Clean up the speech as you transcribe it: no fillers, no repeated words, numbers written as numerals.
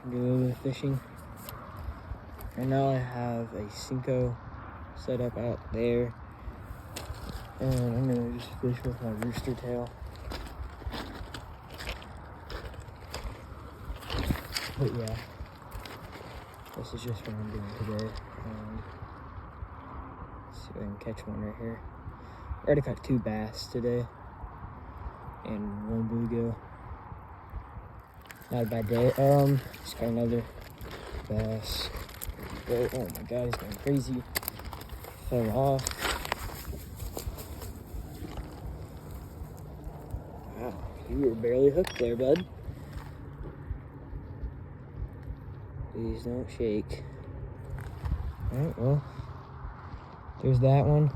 do a little bit of fishing. Right now I have a Cinco set up out there, and I'm gonna just fish with my rooster tail. But yeah, this is just what I'm doing today. Let's see if I can catch one right here. I already caught 2 bass today and 1 bluegill. Not a bad day. Just got another bass. Oh my god, he's going crazy. Fell off. Wow, you were barely hooked there, bud. Please don't shake. Alright, well, there's that one.